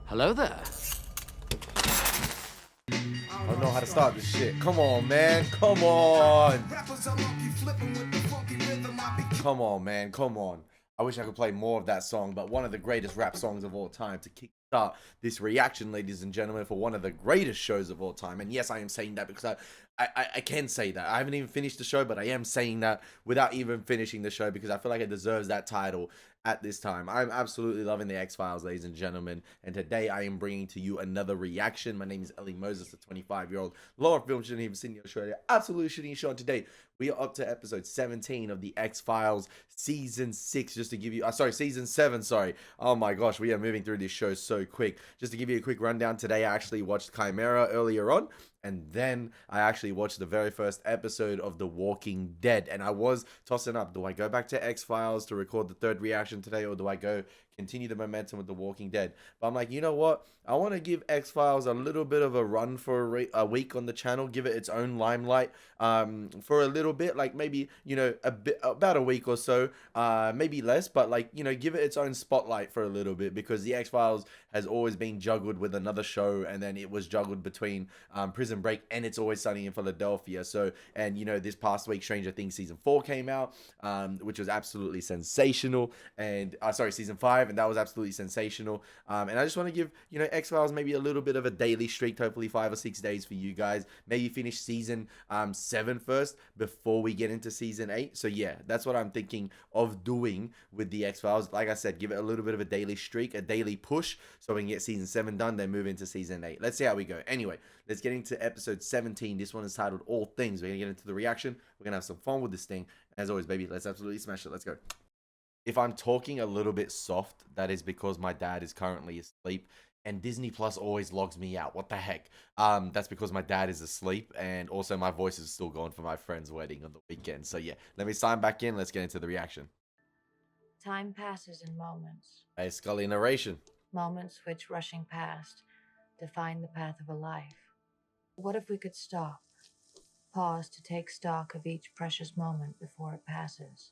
Hello there. I don't know how to start this shit. Come on, man. Come on. Come on, man. Come on. I wish I could play more of that song, but one of the greatest rap songs of all time to kickstart this reaction, ladies and gentlemen, for one of the greatest shows of all time. And yes, I am saying that because I can say that. I haven't even finished the show, but I am saying that without even finishing the show because I feel like it deserves that title at this time. I'm absolutely loving the X-Files, ladies and gentlemen, and today I am bringing to you another reaction. My name is Elie Moses, a 25-year-old law film shouldn't even Sydney, Australia. Absolutely shooting a show. Today we are up to episode 17 of the X-Files season 6. Just to give you, season 7. Sorry. Oh my gosh, we are moving through this show so quick. Just to give you a quick rundown, today I actually watched Chimera earlier on. And then I actually watched the very first episode of The Walking Dead. And I was tossing up, do I go back to X-Files to record the third reaction today? Or do I go continue the momentum with The Walking Dead? But I'm like, you know what? I want to give X-Files a little bit of a run for a week on the channel. Give it its own limelight for a little bit. Like maybe, you know, about a week or so. Maybe less. But like, you know, give it its own spotlight for a little bit. Because the X-Files has always been juggled with another show. And then it was juggled between Prison Break and It's Always Sunny in Philadelphia. So, and you know, this past week Stranger Things season 4 came out, which was absolutely sensational. And season 5, and that was absolutely sensational. And I just want to give, you know, X-Files maybe a little bit of a daily streak, hopefully 5 or 6 days for you guys. Maybe finish season 7 first before we get into season 8. So yeah, that's what I'm thinking of doing with the X-Files. Like I said, give it a little bit of a daily streak, a daily push, so we can get season 7 done, then move into season 8. Let's see how we go. Anyway, let's get into episode 17. This one is titled All Things. We're gonna get into the reaction. We're gonna have some fun with this thing. As always, baby, let's absolutely smash it. Let's go. If I'm talking a little bit soft, that is because my dad is currently asleep and Disney Plus always logs me out. What the heck? That's because my dad is asleep and also my voice is still gone for my friend's wedding on the weekend. So yeah, let me sign back in. Let's get into the reaction. Time passes in moments. Hey, Scully narration. Moments which, rushing past, define the path of a life. What if we could stop, pause to take stock of each precious moment before it passes?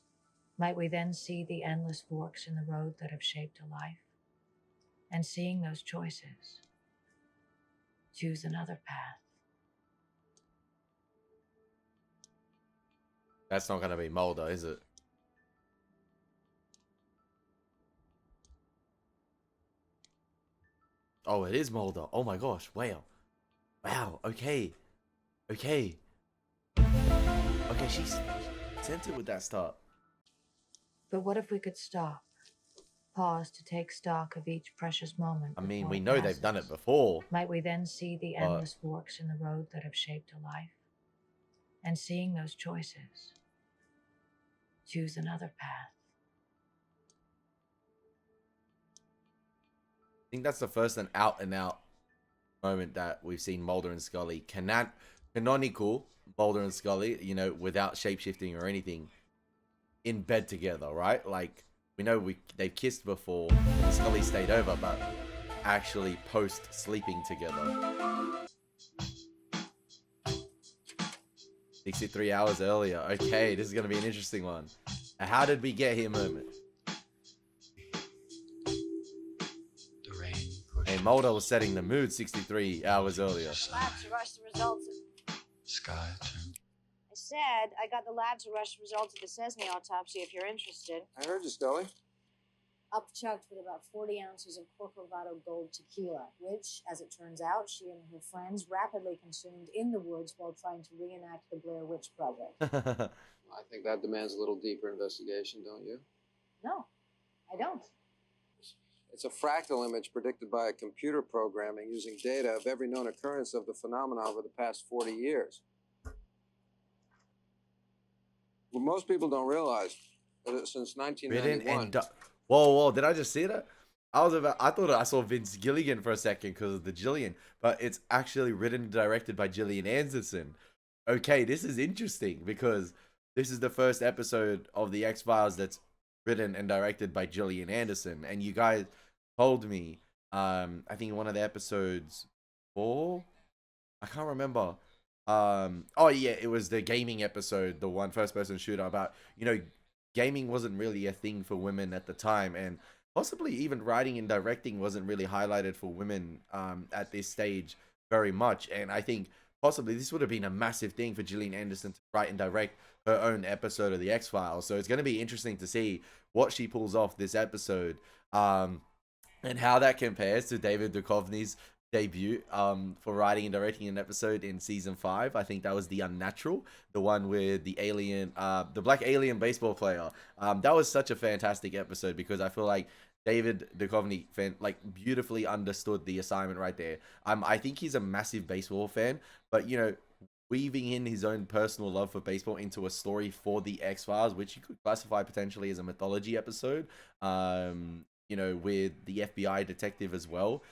Might we then see the endless forks in the road that have shaped a life? And seeing those choices, choose another path. That's not gonna be Mulder, is it? Oh, it is Mulder. Oh my gosh. Wow. Wow. Okay. Okay. Okay, she's sent it with that start. But what if we could stop, pause to take stock of each precious moment? I mean, before we it know passes? they've done it before. Might we then see the endless forks in the road that have shaped a life? And seeing those choices, choose another path. I think that's the first and out moment that we've seen Mulder and Scully. Canonical Mulder and Scully, you know, without shapeshifting or anything, in bed together, right? Like, we know they've kissed before, Scully stayed over, but actually post sleeping together. 63 hours earlier. Okay, this is gonna be an interesting one. How did we get here moment? Hey, Mulder was setting the mood 63 hours earlier. Lab to rush the results. Sky turned. I said I got the lab to rush the results of the s7ep autopsy if you're interested. I heard you, Scully. Upchucked with about 40 ounces of Corcovado Gold tequila, which, as it turns out, she and her friends rapidly consumed in the woods while trying to reenact the Blair Witch Project. I think that demands a little deeper investigation, don't you? No, I don't. It's a fractal image predicted by a computer programming using data of every known occurrence of the phenomenon over the past 40 years. What most people don't realize is that since 1991... Whoa, did I just see that? I thought I saw Vince Gilligan for a second because of the Gillian, but it's actually written and directed by Gillian Anderson. Okay, this is interesting because this is the first episode of the X-Files that's written and directed by Gillian Anderson, and you guys told me, I think in one of the episodes 4, I can't remember. Oh yeah, it was the gaming episode, the one first-person shooter about, you know, gaming wasn't really a thing for women at the time, and possibly even writing and directing wasn't really highlighted for women at this stage very much. And I think possibly this would have been a massive thing for Gillian Anderson to write and direct her own episode of the X-Files. So it's going to be interesting to see what she pulls off this episode, and how that compares to David Duchovny's debut for writing and directing an episode in season 5. I think that was The Unnatural, the one with the alien, the black alien baseball player. That was such a fantastic episode because I feel like David Duchovny like beautifully understood the assignment right there. I think he's a massive baseball fan, but you know, weaving in his own personal love for baseball into a story for the X-Files, which you could classify potentially as a mythology episode, you know, with the FBI detective as well.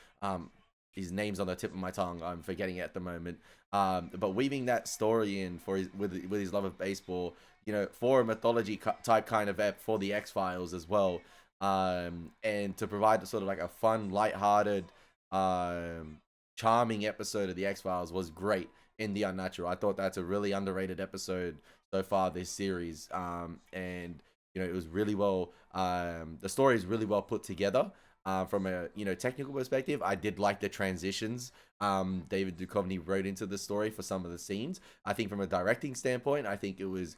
His name's on the tip of my tongue. I'm forgetting it at the moment. But weaving that story in for with his love of baseball, you know, for a mythology type kind of ep for the X-Files as well, and to provide a sort of like a fun, lighthearted, charming episode of the X-Files was great in The Unnatural. I thought that's a really underrated episode so far this series, and you know, it was really well. The story is really well put together. From a, you know, technical perspective, I did like the transitions David Duchovny wrote into the story for some of the scenes. I think from a directing standpoint, I think it was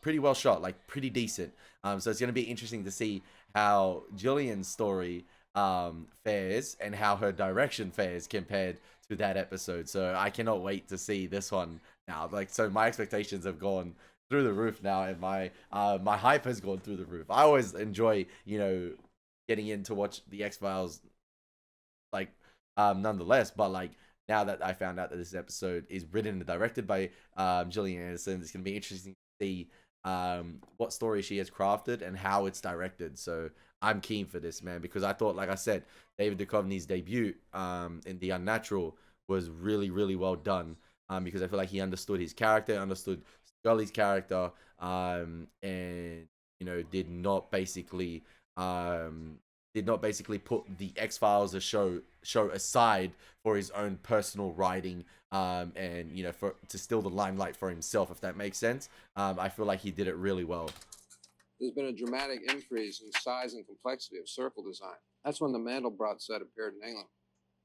pretty well shot, like pretty decent. So it's going to be interesting to see how Gillian's story fares and how her direction fares compared to that episode. So I cannot wait to see this one now. Like, so my expectations have gone through the roof now, and my hype has gone through the roof. I always enjoy, you know, getting in to watch the X-Files, like, nonetheless, but like, now that I found out that this episode is written and directed by Gillian Anderson, it's going to be interesting to see what story she has crafted and how it's directed. So I'm keen for this, man, because I thought, like I said, David Duchovny's debut in The Unnatural was really, really well done, because I feel like he understood his character, understood Scully's character, and, you know, did not basically put the X-Files as show aside for his own personal writing, and, you know, to steal the limelight for himself, if that makes sense. I feel like he did it really well. There's been a dramatic increase in size and complexity of circle design. That's when the Mandelbrot set appeared in England.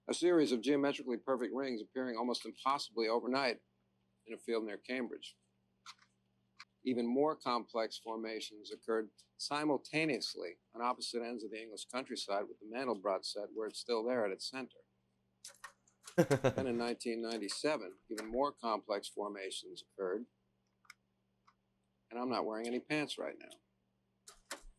A series of geometrically perfect rings appearing almost impossibly overnight in a field near Cambridge. Even more complex formations occurred simultaneously on opposite ends of the English countryside, with the Mandelbrot set where it's still there at its center. Then in 1997, even more complex formations occurred. And I'm not wearing any pants right now.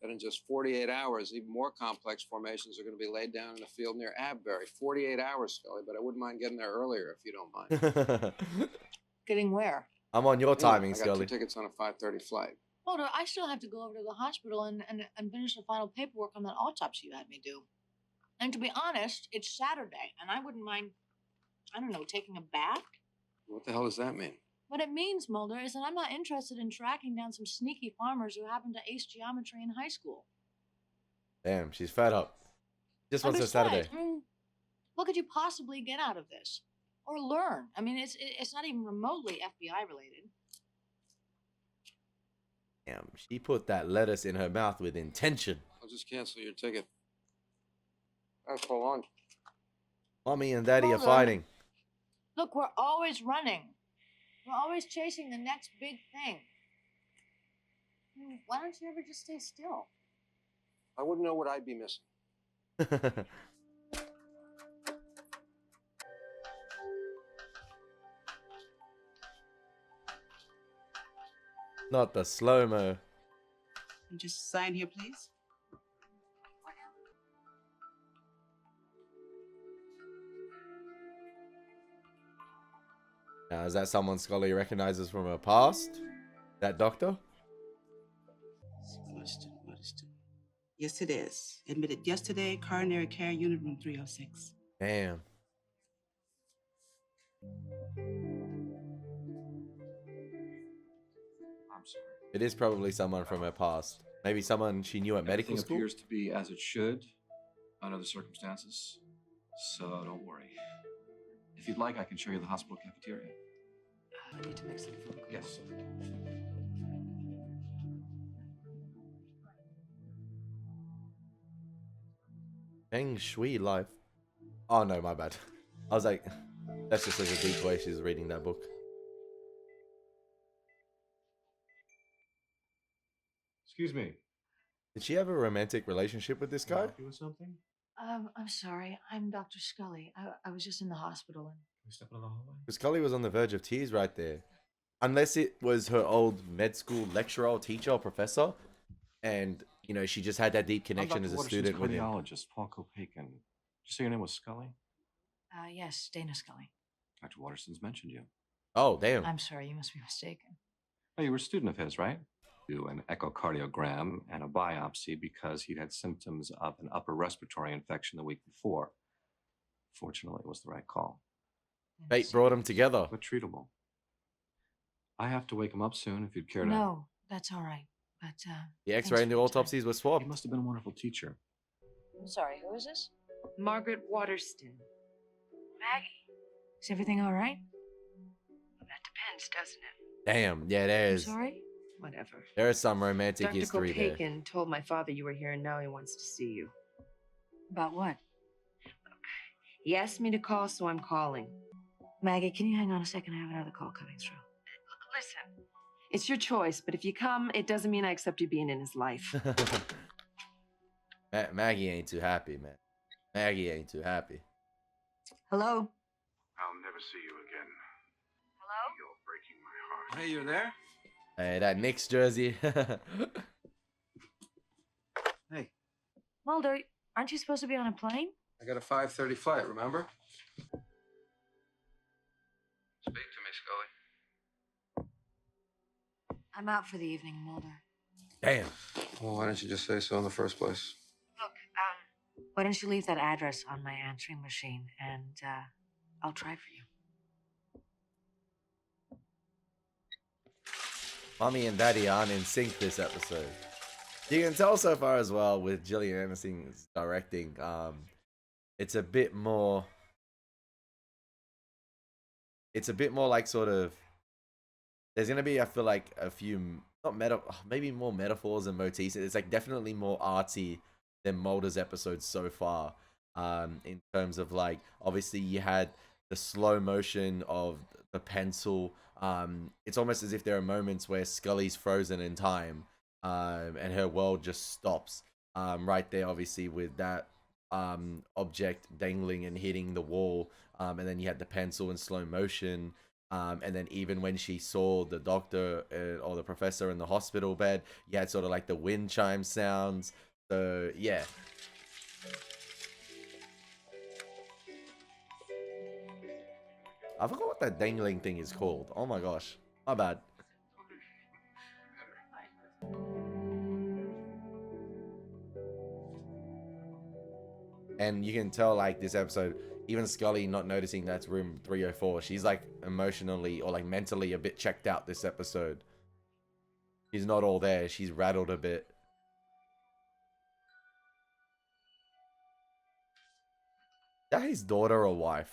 That in just 48 hours, even more complex formations are going to be laid down in a field near Abbury. 48 hours, Scully, but I wouldn't mind getting there earlier if you don't mind. Getting where? I'm on your timing, I got Scully. 2 tickets on a 5:30 flight. Mulder, I still have to go over to the hospital and finish the final paperwork on that autopsy you had me do. And to be honest, it's Saturday, and I wouldn't mind, I don't know, taking a bath. What the hell does that mean? What it means, Mulder, is that I'm not interested in tracking down some sneaky farmers who happen to ace geometry in high school. Damn, she's fed up. Just wants a Saturday. What could you possibly get out of this? Or learn? I mean, it's not even remotely FBI related. Damn, she put that lettuce in her mouth with intention. I'll just cancel your ticket. That's so long. Mommy and Daddy are Mulder. fighting. Look, we're always running. We're always chasing the next big thing. Why don't you ever just stay still? I wouldn't know what I'd be missing. Not the slow-mo. You just sign here, please. Now, is that someone Scully recognizes from her past? That doctor? Understood. Yes, it is. Admitted yesterday, coronary care, unit room 306. Damn. I'm sorry. It is probably someone from her past. Maybe someone she knew at medical Everything school? appears to be as it should under the circumstances, so don't worry. If you'd like, I can show you the hospital cafeteria. I need to make some phone calls. Yes. Feng Shui life. Oh no, my bad. I was like, that's just like a deep way she's reading that book. Excuse me. Did she have a romantic relationship with this Can I guy? help you with something? I'm sorry. I'm Dr. Scully. I was just in the hospital and Can we step into the hallway? Because Scully was on the verge of tears right there. Unless it was her old med school lecturer or teacher or professor. And, you know, she just had that deep connection as a student with him. Cardiologist, Paul Kopakin. Did you say your name was Scully? yes, Dana Scully. Dr. Waterston's mentioned you. Oh, damn. I'm sorry, you must be mistaken. Oh, you were a student of his, right? Do an echocardiogram and a biopsy because he'd had symptoms of an upper respiratory infection the week before. Fortunately, it was the right call, Fate brought them together. but treatable. I have to wake him up soon if you'd care to. No, that's all right. But The thanks x-ray and for the your time. autopsies were He swapped. must have been a wonderful teacher. I'm sorry, who is this? Margaret Waterston. Maggie. Is everything all right? Well, that depends, doesn't it? Damn, yeah, I'm there's sorry. Whatever. there is some romantic Dr. history there. Kopakin told my father you were here and now he wants to see you. About what? He asked me to call, so I'm calling. Maggie, can you hang on a second? I have another call coming through. Listen, it's your choice, but if you come, it doesn't mean I accept you being in his life. Maggie ain't too happy, man. Maggie ain't too happy. Hello? I'll never see you again. Hello? You're breaking my heart. Hey, you're there? Hey, that Knicks jersey. Hey, Mulder, aren't you supposed to be on a plane? I got a 5:30 flight, remember? Speak to me, Scully. I'm out for the evening, Mulder. Damn. Well, why didn't you just say so in the first place? Look, why don't you leave that address on my answering machine and I'll try for you. Mommy and Daddy aren't in sync this episode. You can tell so far as well with Gillian Anderson's directing. It's a bit more. It's a bit more like sort of. There's gonna be, I feel like, a few maybe more metaphors and motifs. It's like definitely more artsy than Mulder's episodes so far. In terms of like, obviously you had the slow motion of the pencil. It's almost as if there are moments where Scully's frozen in time, and her world just stops. Right there, obviously with that object dangling and hitting the wall, and then you had the pencil in slow motion. And then even when she saw the doctor or the professor in the hospital bed, you had sort of like the wind chime sounds. So yeah. I forgot what that dangling thing is called. Oh my gosh. My bad. And you can tell, like, this episode, even Scully not noticing that's room 304. She's like emotionally or like mentally a bit checked out this episode. She's not all there. She's rattled a bit. Is that his daughter or wife?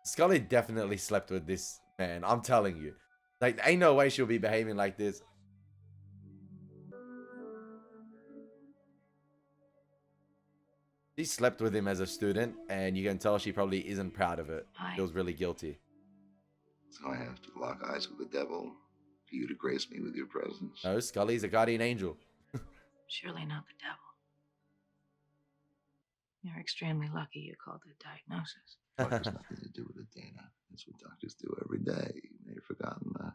Scully definitely slept with this man. I'm telling you. Like, ain't no way she'll be behaving like this. She slept with him as a student, and you can tell she probably isn't proud of it. Hi. Feels really guilty. So I have to lock eyes with the devil for you to grace me with your presence. No, Scully's a guardian angel. Surely not the devil. You're extremely lucky you called it a diagnosis. Luck has nothing to do with it, Dana. That's what doctors do every day. You may have forgotten that.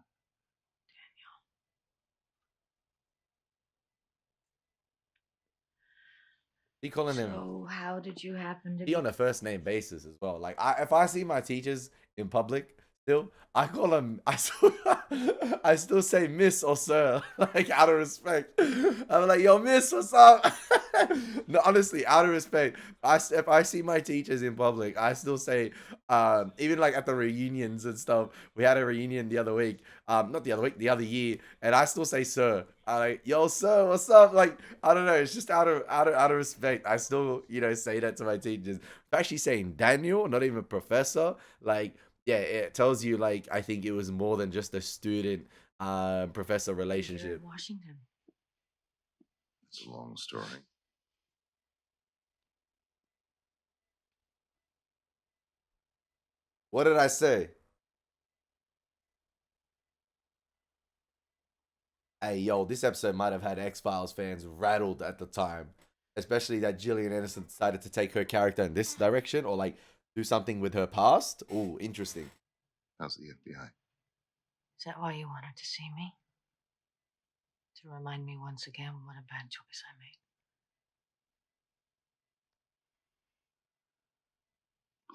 She calling him. So how did you happen to Be on a first name basis as well. Like, if I see my teachers in public, still, I call them. I still say Miss or Sir, like out of respect. I'm like, yo, Miss, what's up? No, honestly, out of respect. If I see my teachers in public, I still say, even like at the reunions and stuff. We had a reunion the other week, not the other week, the other year, and I still say Sir. I like, yo, Sir, what's up? Like, I don't know, it's just out of respect. I still, say that to my teachers. I'm actually saying Daniel, not even Professor. Like, yeah, it tells you, like, I think it was more than just a student professor relationship. Washington. It's a long story. What did I say? Hey, yo, this episode might have had X-Files fans rattled at the time. Especially that Gillian Anderson decided to take her character in this direction or like do something with her past. Oh, interesting. How's the FBI? Is that why you wanted to see me? To remind me once again what a bad choice I made.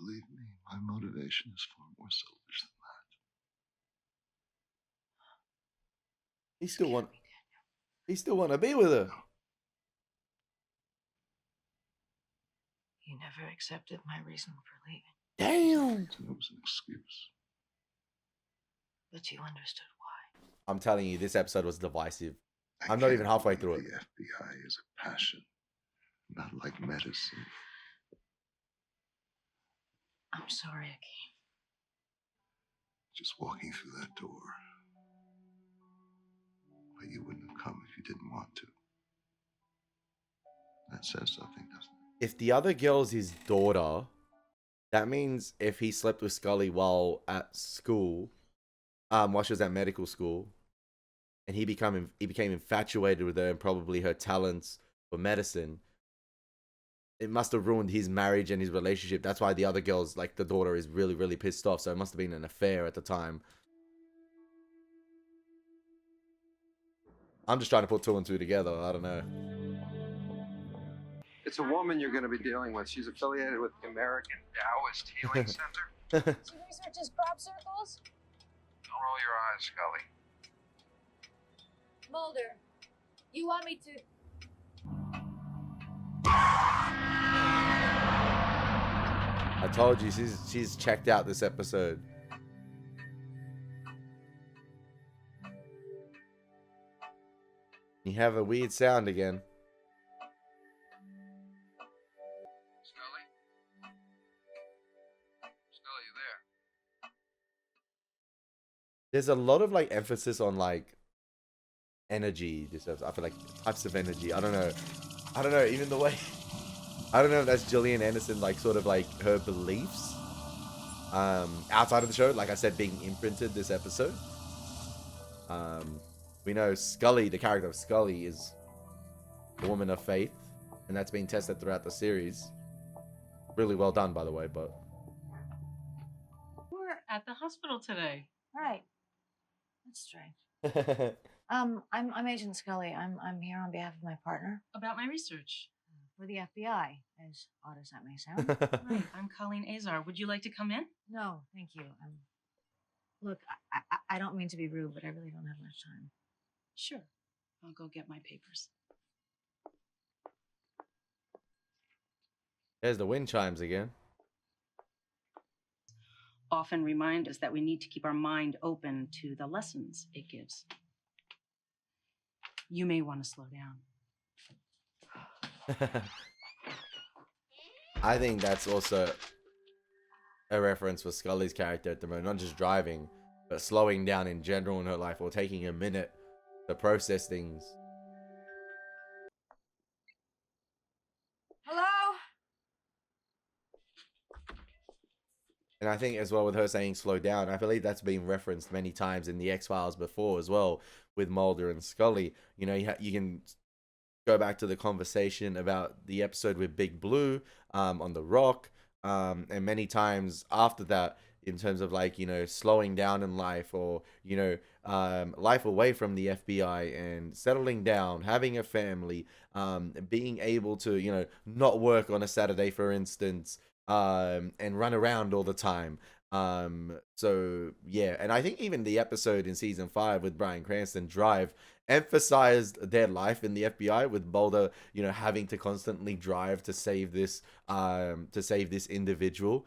Believe me, my motivation is far more selfish than that. He still want to be with her. You never accepted my reason for leaving. Damn. It was an excuse. But you understood why. I'm telling you, this episode was divisive. I I'm not even can't halfway believe through it. The FBI is a passion, not like medicine. I'm sorry, Elie. Just walking through that door. But you wouldn't have come if you didn't want to. That says something, doesn't it? If the other girl's his daughter, that means if he slept with Scully while at school, while she was at medical school, and he became infatuated with her and probably her talents for medicine, it must have ruined his marriage and his relationship. That's why the other girl's, like, the daughter is really, really pissed off. So it must have been an affair at the time. I'm just trying to put two and two together. I don't know. It's a woman you're going to be dealing with. She's affiliated with the American Taoist Healing Center. She researches crop circles? Don't roll your eyes, Scully. Mulder, you want me to... I told you, she's checked out this episode. You have a weird sound again. Scully? Scully, you there? There's a lot of, like, emphasis on, like, energy. This episode. I feel like types of energy. I don't know. Even the way, I don't know if that's Gillian Anderson, like, sort of like her beliefs outside of the show, like I said, being imprinted this episode. We know Scully, the character of Scully, is a woman of faith, and that's been tested throughout the series. Really well done, by the way. But we're at the hospital today. Right. That's strange. I'm Agent Scully. I'm here on behalf of my partner. About my research. For the FBI, as odd as that may sound. Hi, I'm Colleen Azar. Would you like to come in? No, thank you. Look, I don't mean to be rude, but I really don't have much time. Sure. I'll go get my papers. there's the wind chimes again. Often remind us that we need to keep our mind open to the lessons it gives. You may want to slow down. I think that's also a reference for Scully's character at the moment, not just driving, but slowing down in general in her life, or taking a minute to process things. Hello? And I think as well with her saying slow down, I believe that's been referenced many times in the X-Files before as well, with Mulder and Scully. You know, you can go back to the conversation about the episode with Big Blue on the Rock, and many times after that, in terms of, like, you know, slowing down in life, or, you know, life away from the FBI and settling down, having a family, being able to, you know, not work on a Saturday, for instance, and run around all the time. So yeah, and I think even the episode in season 5 with Bryan Cranston, Drive, emphasized their life in the FBI, with Mulder, you know, having to constantly drive to save this individual.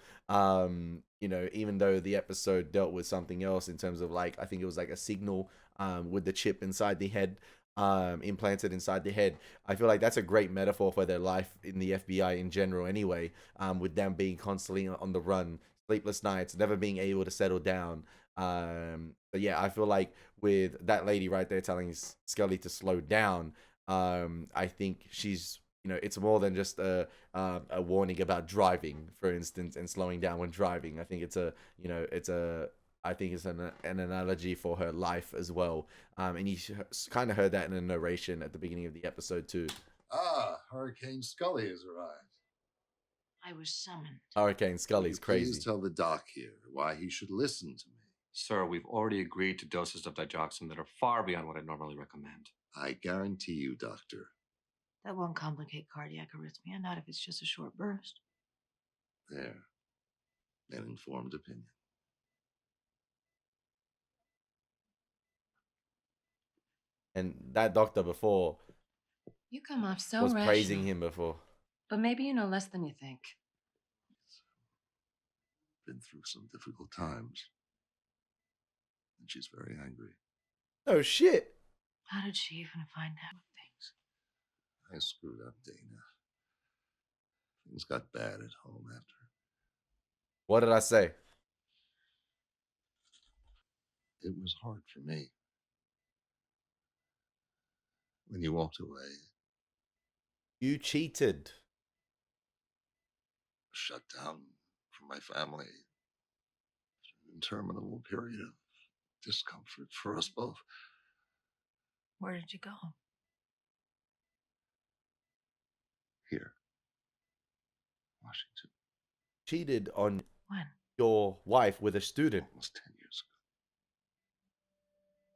You know, even though the episode dealt with something else in terms of, like, I think it was like a signal with the chip inside the head, implanted inside the head. I feel like that's a great metaphor for their life in the FBI in general anyway, with them being constantly on the run, sleepless nights, never being able to settle down. But yeah, I feel like with that lady right there telling Scully to slow down, I think she's, you know, it's more than just a warning about driving, for instance, and slowing down when driving. I think it's a, you know, I think it's an analogy for her life as well. And you kind of heard that in the narration at the beginning of the episode too. Ah, Hurricane Scully has arrived. I was summoned. Hurricane Scully's crazy. Please tell the doc here why he should listen to me. Sir, we've already agreed to doses of digoxin that are far beyond what I'd normally recommend. I guarantee you, Doctor. That won't complicate cardiac arrhythmia, not if it's just a short burst. There. An informed opinion. And that doctor before You come off so was rational. praising him before. But maybe you know less than you think. Been through some difficult times. And she's very angry. Oh shit. How did she even find out things? I screwed up, Dana. Things got bad at home after. What did I say? It was hard for me. When you walked away. You cheated. Shut down from my family. Interminable period of discomfort for us both. Where did you go? Here. Washington. Cheated on When? your wife with a student. Almost 10 years ago.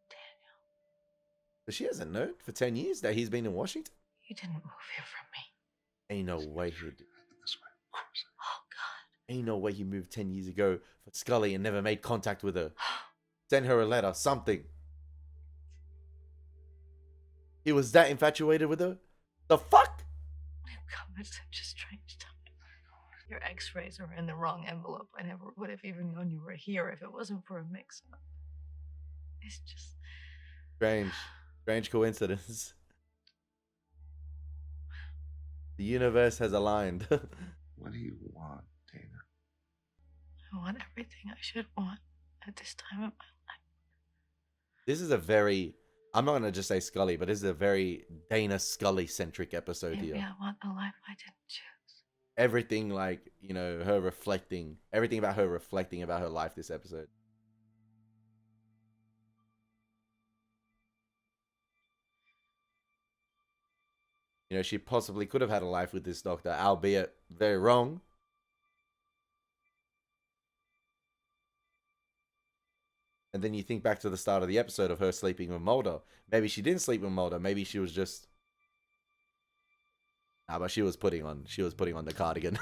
Daniel. But she hasn't known for 10 years that he's been in Washington. You didn't move here from me. Ain't no way he'd. This way, of course. Oh, God. Ain't no way he moved 10 years ago for Scully and never made contact with her. Send her a letter, something. He was that infatuated with her? The fuck? We've come at such a strange time. Your x-rays are in the wrong envelope. I never would have even known you were here if it wasn't for a mix-up. It's just... Strange coincidence. The universe has aligned. What do you want, Dana? I want everything I should want at this time of my life. This is a very, I'm not going to just say Scully, but this is a very Dana Scully-centric episode Maybe here. I want the life I didn't choose. Everything, like, you know, her reflecting, everything about her reflecting about her life this episode. You know, she possibly could have had a life with this doctor, albeit very wrong. And then you think back to the start of the episode of her sleeping with Mulder. Maybe she didn't sleep with Mulder. Maybe she was just... Nah, but she was putting on the cardigan.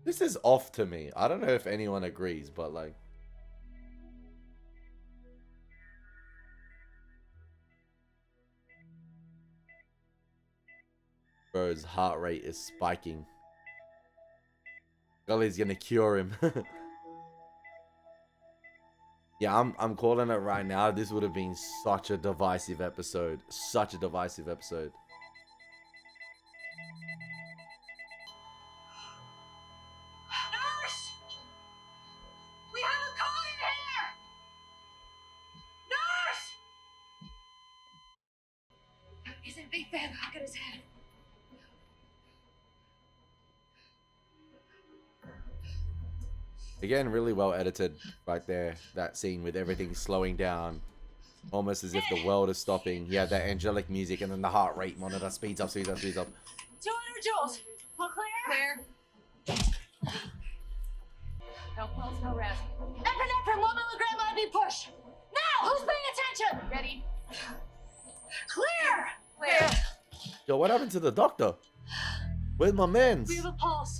This is off to me. I don't know if anyone agrees, but like... Bro's heart rate is spiking. Scully's gonna cure him. Yeah, I'm calling it right now. This would have been such a divisive episode. Such a divisive episode. Nurse! We have a call in here! Nurse! He's in a big bag. Look at his head. Again, really well edited right there. That scene with everything slowing down. Almost as if the world is stopping. Yeah, that angelic music and then the heart rate monitor speeds up, speeds up, speeds up. 200 joules. All clear? Clear. No pulse, no rest. Epinephrine, 1 milligram IV push. Now, who's paying attention? Ready? Clear. Clear. Yo, what happened to the doctor? Where's my mans? We have a pulse.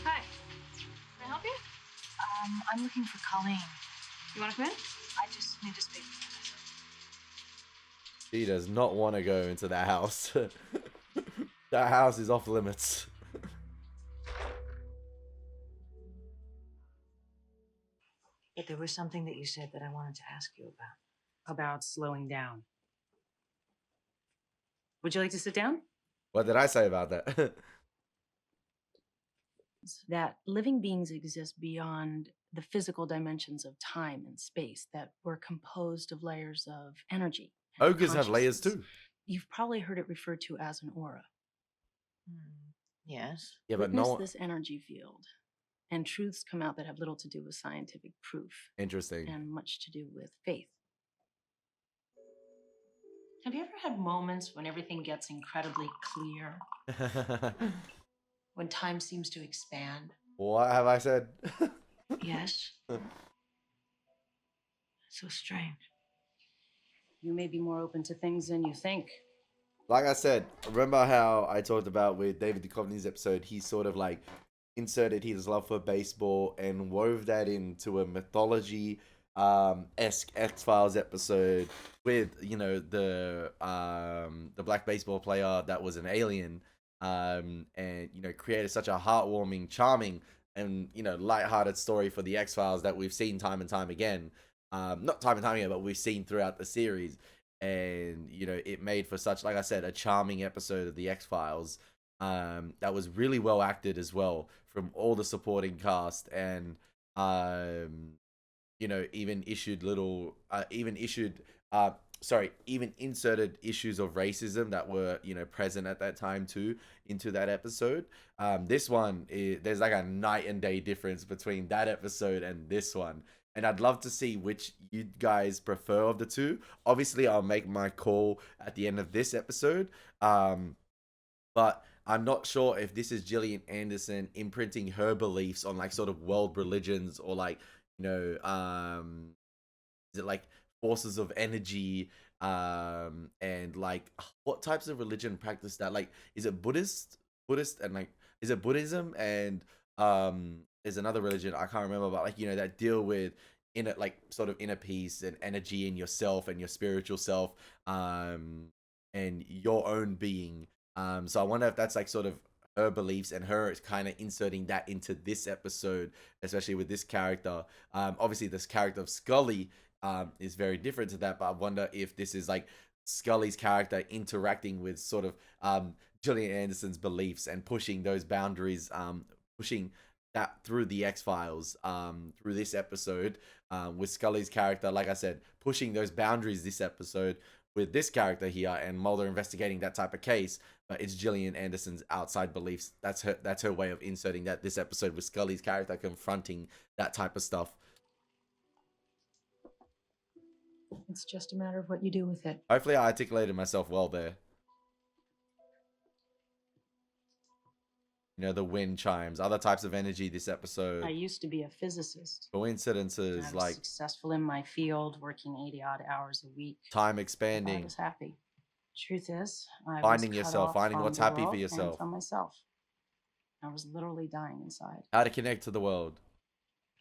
Hi. Can I help you? I'm looking for Colleen. You want to come in? I just need to speak. She does not want to go into that house. That house is off limits. But there was something that you said that I wanted to ask you about. About slowing down. Would you like to sit down? What did I say about that? That living beings exist beyond the physical dimensions of time and space, that we're composed of layers of energy. And Ogres have layers consciousness. too. You've probably heard it referred to as an aura. Yes. Yeah, but Witness no. this energy field, and truths come out that have little to do with scientific proof Interesting. and much to do with faith. Have you ever had moments when everything gets incredibly clear? When time seems to expand? What have I said? Yes. So strange. You may be more open to things than you think. Like I said, remember how I talked about with David Duchovny's episode, he sort of like inserted his love for baseball and wove that into a mythology esque X-Files episode with, you know, the black baseball player that was an alien, and, you know, created such a heartwarming, charming, and, you know, lighthearted story for the X-Files that we've seen time and time again. Not time and time again, but we've seen throughout the series. And, you know, it made for such, like I said, a charming episode of the X-Files that was really well acted as well from all the supporting cast. And, you know, even inserted issues of racism that were, you know, present at that time too into that episode. This one, there's like a night and day difference between that episode and this one. And I'd love to see which you guys prefer of the two. Obviously, I'll make my call at the end of this episode. But I'm not sure if this is Gillian Anderson imprinting her beliefs on like sort of world religions or like, you know, is it like forces of energy, and like what types of religion practice that? Like, is it Buddhist and like, is it Buddhism and there's another religion I can't remember, but like, you know, that deal with inner, like sort of inner peace and energy in yourself and your spiritual self, and your own being. So I wonder if that's like sort of her beliefs and her kind of inserting that into this episode, especially with this character. Obviously this character of Scully is very different to that, but I wonder if this is like Scully's character interacting with sort of Gillian Anderson's beliefs and pushing those boundaries, pushing that through the X-Files, through this episode, with Scully's character, like I said, pushing those boundaries this episode with this character here, and Mulder investigating that type of case, but it's Gillian Anderson's outside beliefs. That's her way of inserting that this episode with Scully's character confronting that type of stuff. It's just a matter of what you do with it. Hopefully I articulated myself well there. You know, the wind chimes, other types of energy this episode. I used to be a physicist. Coincidences, I was like successful in my field, working 80-odd hours a week. time I expanding, was happy. Truth is, I finding was cut yourself, off finding from what's the happy for world and yourself. from myself. I was literally dying inside. How to connect to the world.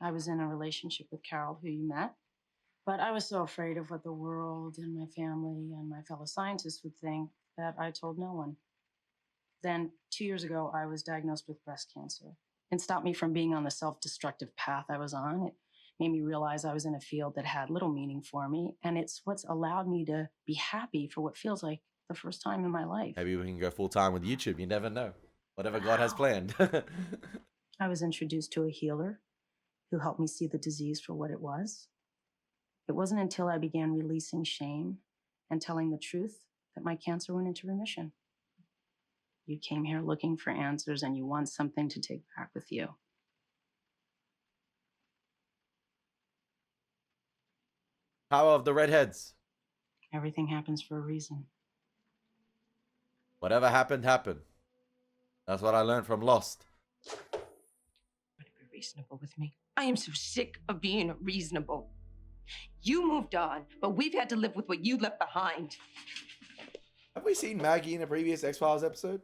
I was in a relationship with Carol, who you met, but I was so afraid of what the world and my family and my fellow scientists would think that I told no one. Then 2 years ago, I was diagnosed with breast cancer. It stopped me from being on the self-destructive path I was on. It made me realize I was in a field that had little meaning for me, and it's what's allowed me to be happy for what feels like the first time in my life. Maybe we can go full time with YouTube. You never know. Whatever God has planned. I was introduced to a healer who helped me see the disease for what it was. It wasn't until I began releasing shame and telling the truth that my cancer went into remission. You came here looking for answers, and you want something to take back with you. Power of the redheads. Everything happens for a reason. Whatever happened, happened. That's what I learned from Lost. Be reasonable with me. I am so sick of being reasonable. You moved on, but we've had to live with what you left behind. Have we seen Maggie in a previous X-Files episode?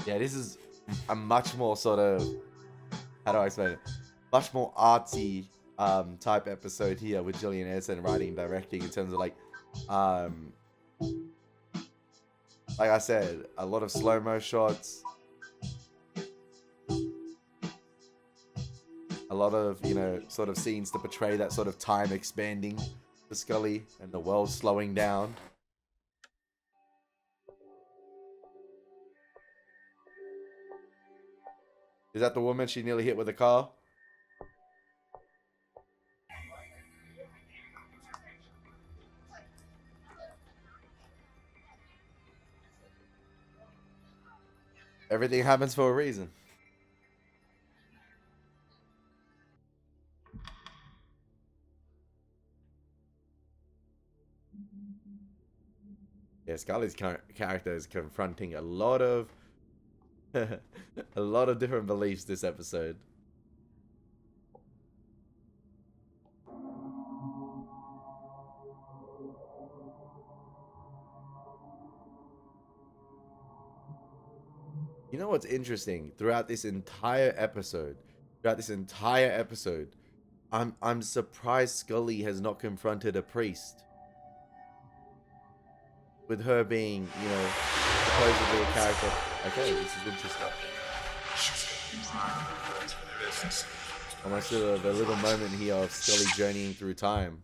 Yeah, this is a much more sort of, how do I explain it? Much more artsy type episode here with Gillian Anderson writing and directing, in terms of like I said, a lot of slow-mo shots. A lot of, you know, sort of scenes to portray that sort of time expanding for Scully and the world slowing down. Is that the woman she nearly hit with a car? Everything happens for a reason. Yeah, Scully's character is confronting a lot of a lot of different beliefs this episode. You know what's interesting? Throughout this entire episode, I'm surprised Scully has not confronted a priest. With her being, you know, supposedly a character. Okay, this is interesting. Almost sort of a little moment here of Scully journeying through time.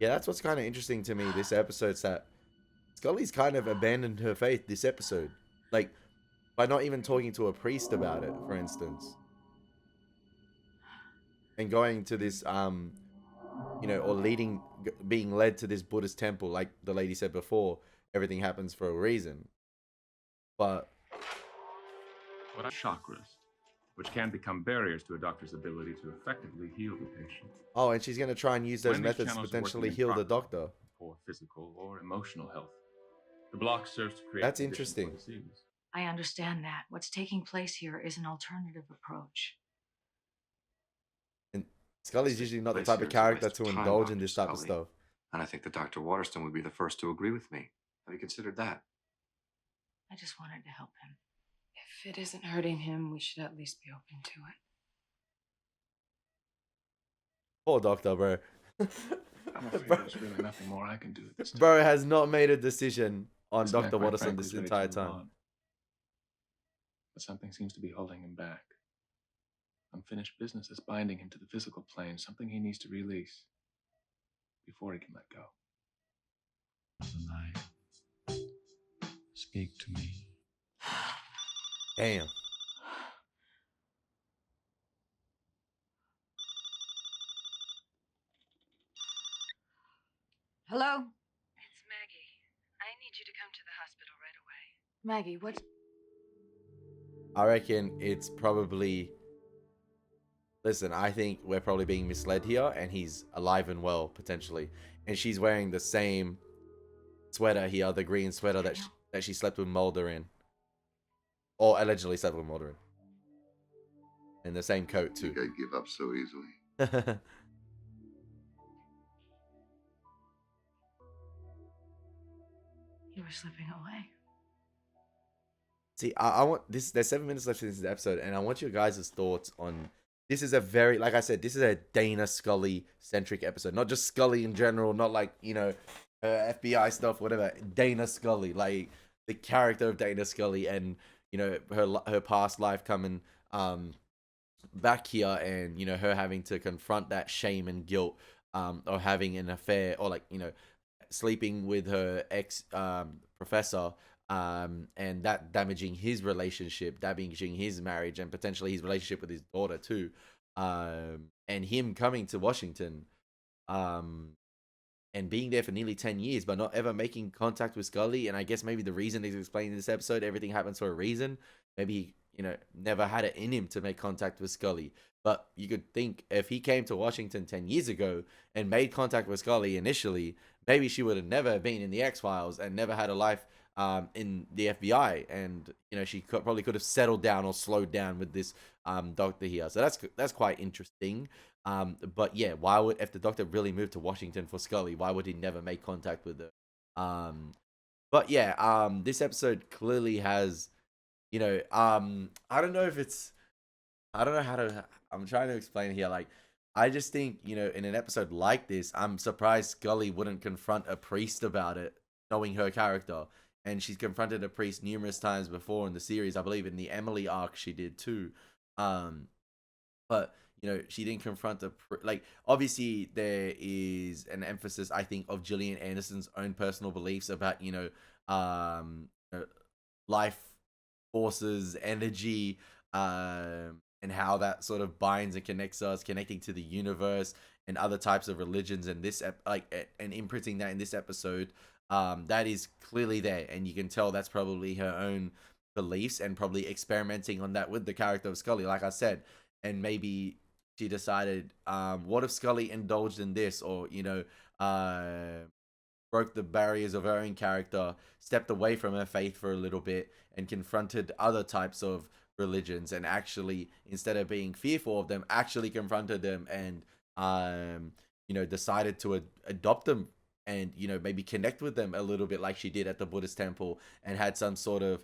Yeah, that's what's kind of interesting to me. This episode's that Scully's kind of abandoned her faith this episode. Like, by not even talking to a priest about it, for instance. And going to this, you know, or being led to this Buddhist temple, like the lady said before, everything happens for a reason. But what are chakras, which can become barriers to a doctor's ability to effectively heal the patient. Oh, and she's going to try and use those methods to potentially heal the doctor. For physical or emotional health. The block serves to create. That's interesting. I understand that. What's taking place here is an alternative approach. And Scully's usually not the type of character to indulge in this type of stuff. And I think that Dr. Waterston would be the first to agree with me. Have you considered that? I just wanted to help him. If it isn't hurting him, we should at least be open to it. Poor doctor, bro. I'm afraid there's really nothing more I can do at this time. Bro has not made a decision on Dr. Waterston this entire time. But something seems to be holding him back. Unfinished business is binding him to the physical plane, something he needs to release before he can let go. Tonight, speak to me. Damn. Hello? It's Maggie. I need you to come to the hospital right away. Maggie, what's... I reckon it's probably... Listen, I think we're probably being misled here, and he's alive and well, potentially. And she's wearing the same sweater here, the green sweater that she slept with Mulder in. Or allegedly slept with Mulder in. And the same coat, too. I think I'd give up so easily. You were slipping away. See, I want this. There's 7 minutes left in this episode, and I want your guys' thoughts on. This is a very, like I said, this is a Dana Scully centric episode. Not just Scully in general, not like, you know, FBI stuff, whatever. Dana Scully, like the character of Dana Scully, and you know her past life coming back here, and you know her having to confront that shame and guilt or having an affair, or like, you know, sleeping with her ex professor, and that damaging his relationship, damaging his marriage, and potentially his relationship with his daughter too, and him coming to Washington, and being there for nearly 10 years, but not ever making contact with Scully. And I guess maybe the reason is explained in this episode. Everything happens for a reason. Maybe he, you know, never had it in him to make contact with Scully. But you could think if he came to Washington 10 years ago and made contact with Scully initially, maybe she would have never been in the X-Files and never had a life in the FBI. And, you know, she probably could have settled down or slowed down with this doctor here. So that's quite interesting. But yeah, why would, if the doctor really moved to Washington for Scully, why would he never make contact with her? But yeah, this episode clearly has, you know, I don't know if it's, I don't know how to, I'm trying to explain here. Like, I just think, you know, in an episode like this, I'm surprised Scully wouldn't confront a priest about it, knowing her character. And she's confronted a priest numerous times before in the series. I believe in the Emily arc she did too. Um, but you know, she didn't confront the like. Obviously, there is an emphasis, I think, of Gillian Anderson's own personal beliefs about, you know, life forces, energy, and how that sort of binds and connects us, connecting to the universe and other types of religions. And and imprinting that in this episode, that is clearly there, and you can tell that's probably her own beliefs and probably experimenting on that with the character of Scully, like I said. And maybe she decided, what if Scully indulged in this, or broke the barriers of her own character, stepped away from her faith for a little bit, and confronted other types of religions, and actually, instead of being fearful of them, actually confronted them, and decided to adopt them, and maybe connect with them a little bit, like she did at the Buddhist temple, and had some sort of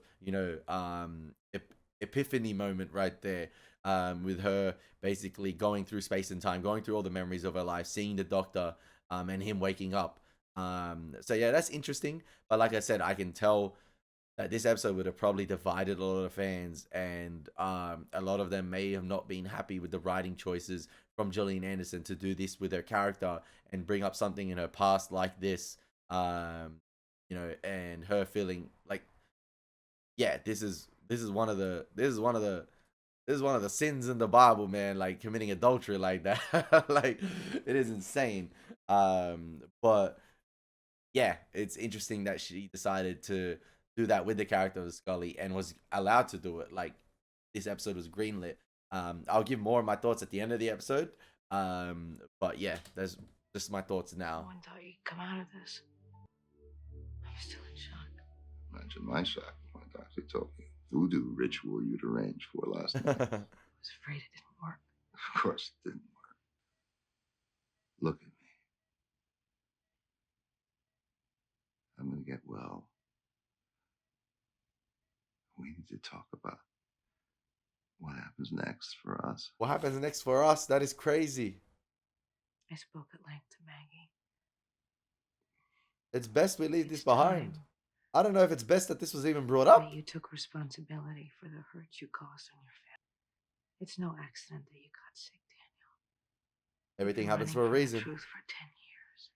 epiphany moment right there, with her basically going through space and time, going through all the memories of her life, seeing the doctor, and him waking up. So yeah, that's interesting. But like I said, I can tell that this episode would have probably divided a lot of fans, and a lot of them may have not been happy with the writing choices from Gillian Anderson to do this with her character and bring up something in her past like this. And her feeling like, yeah, this is one of the sins in the Bible, man. Like committing adultery like that, like it is insane. But yeah, it's interesting that she decided to do that with the character of Scully and was allowed to do it. Like, this episode was greenlit. I'll give more of my thoughts at the end of the episode. But yeah, there's just my thoughts now. No one thought you'd come out of this. I'm still in shock. Imagine my shock when my doctor told me voodoo ritual you'd arranged for last night. I was afraid it didn't work. Of course it didn't work. Look at me. I'm gonna get well. We need to talk about what happens next for us. What happens next for us? That is crazy. I spoke at length to Maggie. It's best we leave this behind. I don't know if it's best that this was even brought up. That you took responsibility for the hurt you caused on your family. It's no accident that you got sick, Daniel. Everything happens for a reason. Truth for 10 years.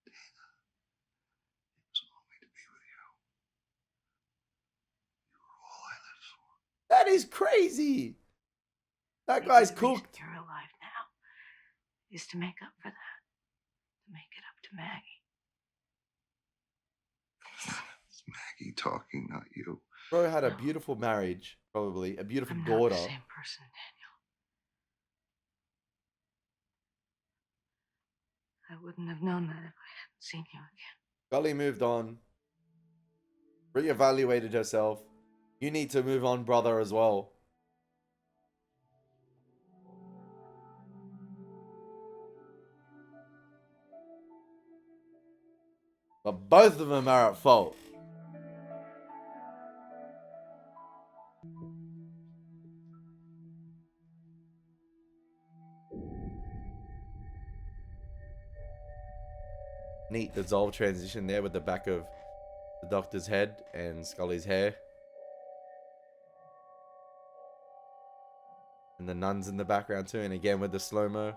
Dana, it was only to be with you. You were all I lived for. That is crazy. That guy's cooked. You're alive now. Is to make up for that. To make it up to Maggie. It's Maggie talking, not you. Bro had a beautiful marriage, probably a beautiful I'm daughter. not the same person, Daniel. I wouldn't have known that if I hadn't seen you again. Scully moved on, reevaluated herself. You need to move on, brother, as well. But both of them are at fault. Neat dissolve transition there with the back of the doctor's head and Scully's hair. And the nuns in the background too, and again with the slow-mo.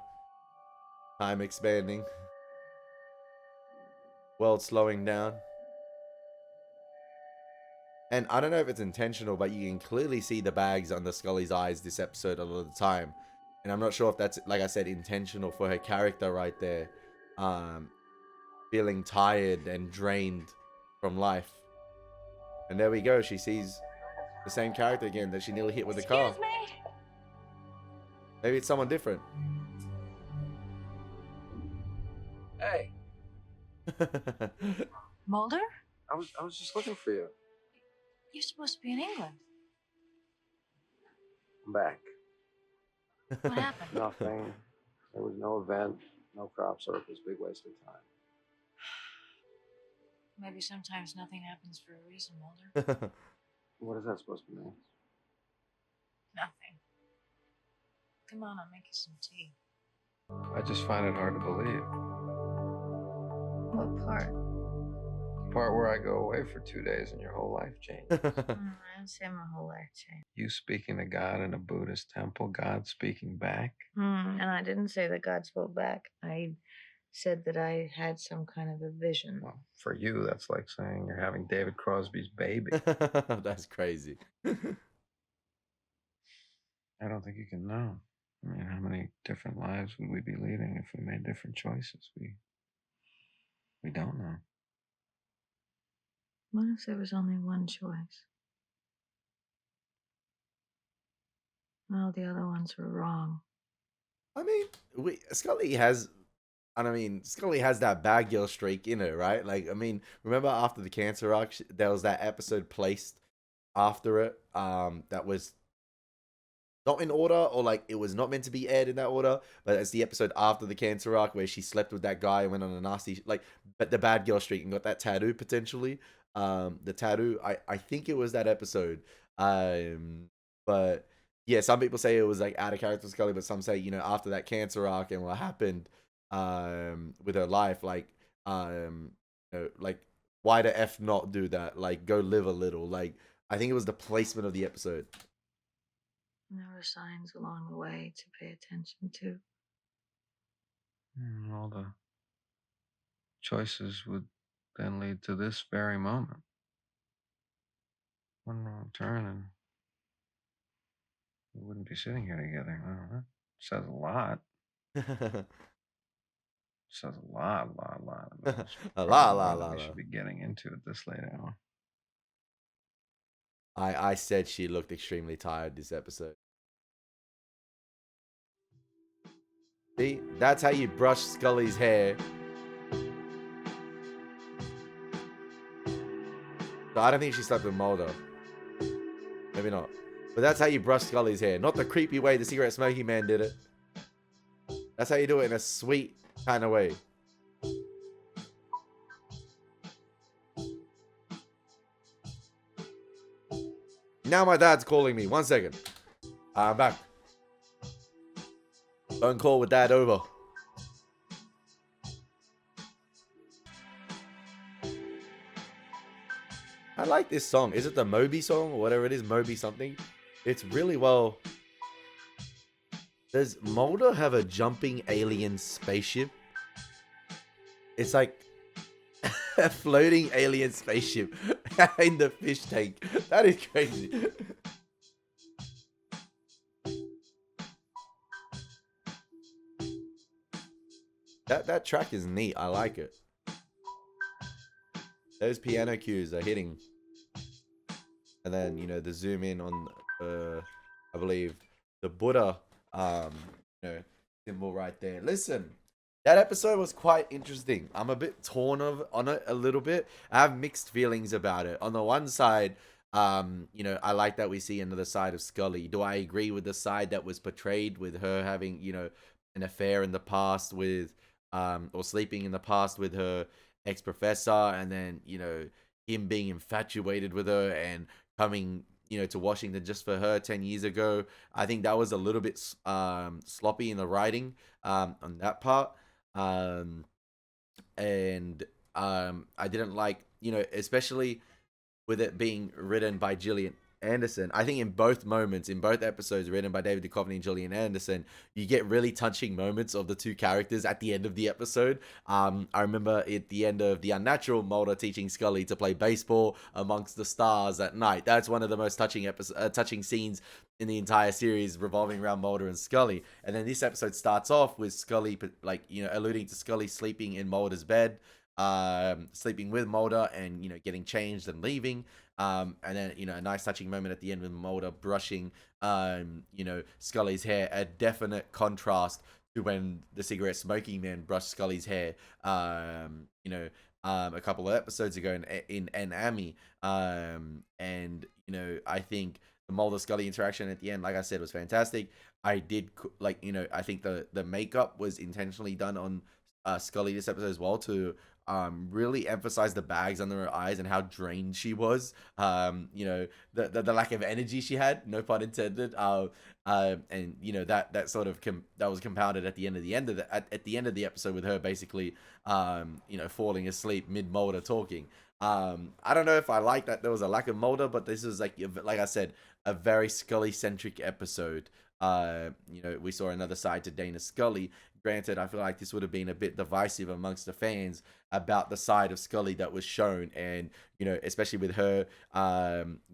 Time expanding. World slowing down. And I don't know if it's intentional, but you can clearly see the bags under Scully's eyes this episode a lot of the time. And I'm not sure if that's, like I said, intentional for her character right there. Feeling tired and drained from life. And there we go. She sees the same character again that she nearly hit with the car. Excuse me? Maybe it's someone different. Hey, Mulder? I was just looking for you. You're supposed to be in England. I'm back. What happened? Nothing. There was no event, no crop circles, big waste of time. Maybe sometimes nothing happens for a reason, Mulder. What is that supposed to mean? Nothing. Come on, I'll make you some tea. I just find it hard to believe. What part? The part where I go away for 2 days and your whole life changes. I didn't say my whole life changed. You speaking to God in a Buddhist temple, God speaking back. And I didn't say that God spoke back. I said that I had some kind of a vision. Well, for you, that's like saying you're having David Crosby's baby. That's crazy. I don't think you can know. I mean, how many different lives would we be leading if we made different choices? We don't know. What if there was only one choice? All the other ones were wrong. I mean, Scully has that bad girl streak in her, right? Like, I mean, remember after the cancer arc, there was that episode placed after it, that was not in order, or like it was not meant to be aired in that order, but it's the episode after the cancer arc where she slept with that guy and went on a nasty, like, but the bad girl streak and got that tattoo potentially. The tattoo, I think it was that episode. But yeah, some people say it was like out of character Scully, but some say, you know, after that cancer arc and what happened with her life, like, you know, like, why the F not do that? Like, go live a little. Like, I think it was the placement of the episode. There were signs along the way to pay attention to. All the choices would then lead to this very moment. One wrong turn and we wouldn't be sitting here together. Well, that says a lot. Says a lot. A lot. We should be getting into at this late hour. I said she looked extremely tired this episode. See, that's how you brush Scully's hair. So I don't think she slept with Mulder. Maybe not. But that's how you brush Scully's hair. Not the creepy way the cigarette smoking man did it. That's how you do it in a sweet kind of way. Now my dad's calling me. 1 second. I'm back. Phone call with dad over. I like this song. Is it the Moby song or whatever it is? Moby something. It's really well. Does Mulder have a jumping alien spaceship? It's like a floating alien spaceship in the fish tank. That is crazy. That track is neat. I like it. Those piano cues are hitting. And then, you know, the zoom in on, I believe, the Buddha, you know, symbol right there. Listen, that episode was quite interesting. I'm a bit torn on it a little bit. I have mixed feelings about it. On the one side, you know, I like that we see another side of Scully. Do I agree with the side that was portrayed with her having, you know, an affair in the past with, or sleeping in the past with her ex-professor, and then, you know, him being infatuated with her and coming, you know, to Washington just for her 10 years ago. I think that was a little bit sloppy in the writing on that part. And I didn't like, you know, especially with it being written by Gillian Anderson. I think in both moments, in both episodes written by David Duchovny and Gillian Anderson, you get really touching moments of the two characters at the end of the episode. I remember at the end of The Unnatural, Mulder teaching Scully to play baseball amongst the stars at night. That's one of the most touching scenes in the entire series, revolving around Mulder and Scully. And then this episode starts off with Scully, like, you know, alluding to Scully sleeping in Mulder's bed, sleeping with Mulder, and, you know, getting changed and leaving. And then, you know, a nice touching moment at the end with Mulder brushing, you know, Scully's hair. A definite contrast to when the cigarette smoking man brushed Scully's hair, you know, a couple of episodes ago in Amy. And, you know, I think the Mulder Scully interaction at the end, like I said, was fantastic. I did, like, you know, I think the makeup was intentionally done on Scully this episode as well to really emphasized the bags under her eyes and how drained she was. You know, the lack of energy she had, no pun intended. And you know that sort of that was compounded at the end of the episode with her basically, you know, falling asleep mid Mulder talking. I don't know if I like that there was a lack of Mulder, but this is like I said, a very Scully centric episode. You know, we saw another side to Dana Scully. Granted, I feel like this would have been a bit divisive amongst the fans about the side of Scully that was shown, and you know, especially with her,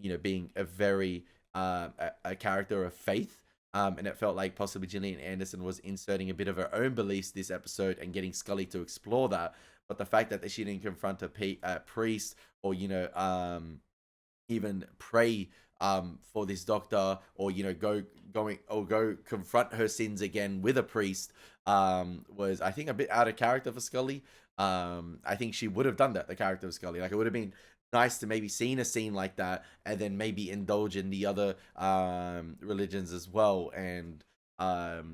you know, being a very a character of faith. And it felt like possibly Gillian Anderson was inserting a bit of her own beliefs this episode and getting Scully to explore that. But the fact that she didn't confront a priest, or you know, even pray for this doctor, or you know, go confront her sins again with a priest, was, I think, a bit out of character for Scully. I think she would have done that, the character of Scully. Like, it would have been nice to maybe seen a scene like that and then maybe indulge in the other religions as well. And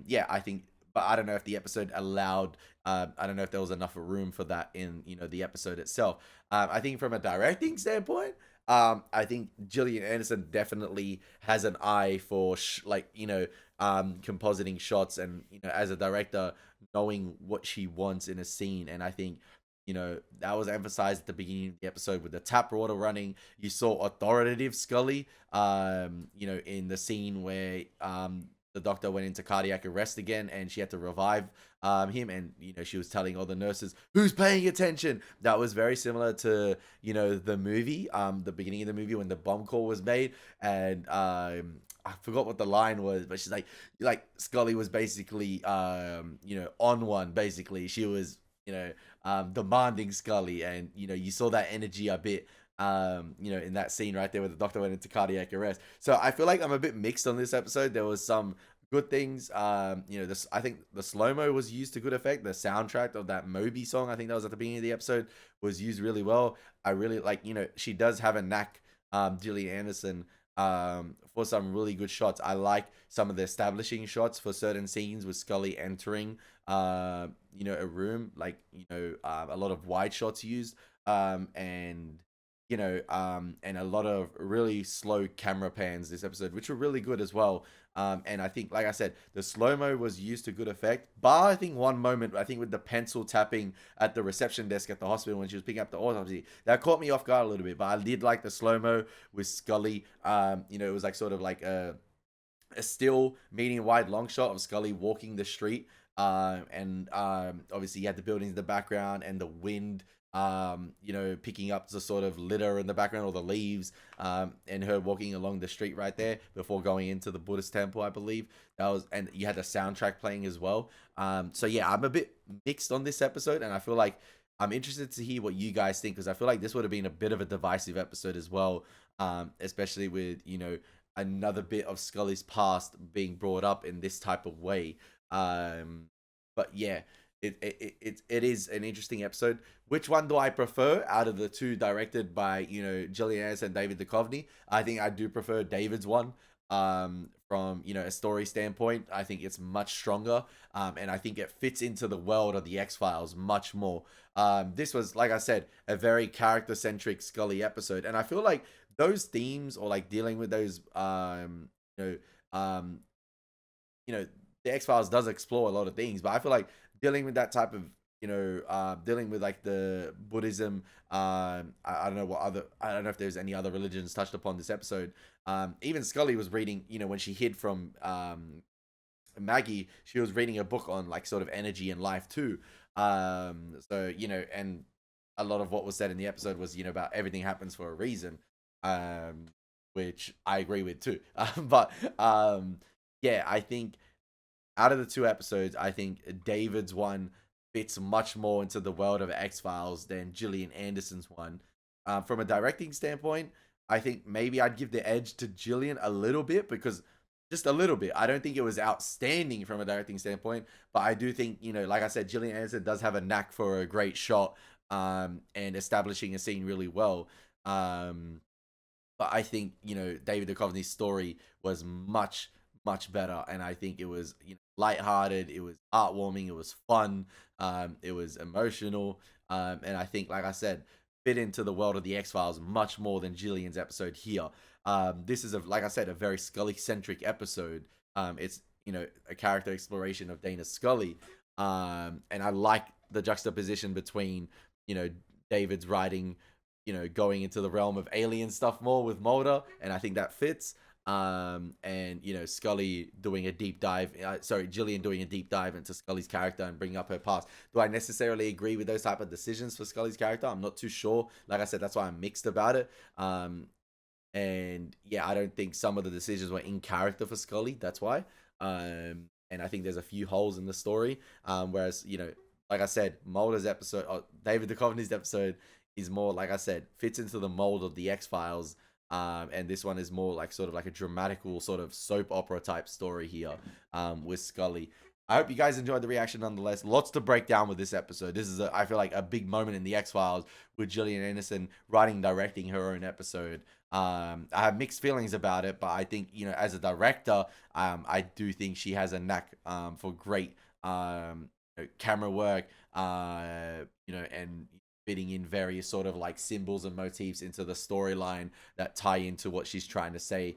yeah, I think, but I don't know if the episode allowed, I don't know if there was enough room for that in, you know, the episode itself. I think from a directing standpoint, I think Gillian Anderson definitely has an eye for like, you know, compositing shots, and you know, as a director, knowing what she wants in a scene. And I think, you know, that was emphasized at the beginning of the episode with the tap water running. You saw authoritative Scully, you know, in the scene where the doctor went into cardiac arrest again and she had to revive him, and you know, she was telling all the nurses, who's paying attention. That was very similar to, you know, the movie, the beginning of the movie when the bomb call was made. And I forgot what the line was, but she's like Scully was basically you know, on one. Basically, she was, you know, demanding Scully, and you know, you saw that energy a bit, you know, in that scene right there where the doctor went into cardiac arrest. So I feel like I'm a bit mixed on this episode. There was some good things. You know, this, I think the slow-mo was used to good effect. The soundtrack of that Moby song, I think that was at the beginning of the episode, was used really well. I really like, you know, she does have a knack, Gillian Anderson, for some really good shots. I like some of the establishing shots for certain scenes with Scully entering, you know, a room, like, you know, a lot of wide shots used, and you know, and a lot of really slow camera pans this episode, which were really good as well. And I think, like I said, the slow-mo was used to good effect. But I think one moment, I think with the pencil tapping at the reception desk at the hospital when she was picking up the autopsy, that caught me off guard a little bit. But I did like the slow-mo with Scully. You know, it was like sort of like a still medium wide long shot of Scully walking the street. And obviously you had the buildings in the background and the wind, you know, picking up the sort of litter in the background, or the leaves, and her walking along the street right there before going into the Buddhist temple, I believe. That was, and you had the soundtrack playing as well. So yeah, I'm a bit mixed on this episode, and I feel like I'm interested to hear what you guys think, because I feel like this would have been a bit of a divisive episode as well, especially with, you know, another bit of Scully's past being brought up in this type of way. But yeah, it is an interesting episode. Which one do I prefer out of the two directed by, you know, Gillian Anderson and David Duchovny? I think I do prefer David's one. From, you know, a story standpoint, I think it's much stronger, and I think it fits into the world of the X-Files much more. This was, like I said, a very character-centric Scully episode, and I feel like those themes, or like dealing with those, you know, the X-Files does explore a lot of things, but I feel like dealing with that type of, you know, dealing with like the Buddhism, I don't know what other, I don't know if there's any other religions touched upon this episode. Even Scully was reading, you know, when she hid from Maggie, she was reading a book on like sort of energy and life too. So, you know, and a lot of what was said in the episode was, you know, about everything happens for a reason, which I agree with too. But yeah, I think out of the two episodes, I think David's one fits much more into the world of X-Files than Gillian Anderson's one. From a directing standpoint, I think maybe I'd give the edge to Gillian a little bit, because just a little bit. I don't think it was outstanding from a directing standpoint, but I do think, you know, like I said, Gillian Anderson does have a knack for a great shot, and establishing a scene really well. But I think, you know, David Duchovny's story was much better, and I think it was, you know, lighthearted, it was heartwarming, it was fun, it was emotional, And I think, like I said, fit into the world of the X-Files much more than Gillian's episode here. This is, like I said, a very Scully-centric episode. It's, you know, a character exploration of Dana Scully. And I like the juxtaposition between, you know, David's writing, you know, going into the realm of alien stuff more with Mulder, and I think that fits. And you know, Scully doing a deep dive, Gillian doing a deep dive into Scully's character and bringing up her past. Do I necessarily agree with those type of decisions for Scully's character? I'm not too sure. Like I said, that's why I'm mixed about it. And yeah, I don't think some of the decisions were in character for Scully. That's why. And I think there's a few holes in the story. Whereas, you know, like I said, Mulder's episode, David Duchovny's episode is more, like I said, fits into the mold of the X-Files. And this one is more like sort of like a dramatical sort of soap opera type story here with Scully. I hope you guys enjoyed the reaction nonetheless. Lots to break down with this episode. This is, I feel like, a big moment in the X-Files with Gillian Anderson writing and directing her own episode. I have mixed feelings about it, but I think, you know, as a director, I do think she has a knack for great camera work, you know, and fitting in various sort of like symbols and motifs into the storyline that tie into what she's trying to say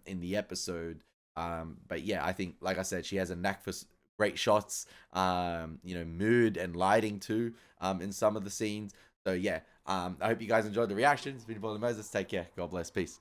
in the episode. But yeah, I think, like I said, she has a knack for great shots, you know, mood and lighting too, in some of the scenes. So yeah, I hope you guys enjoyed the reaction. It's been Elie Moses. Take care. God bless. Peace.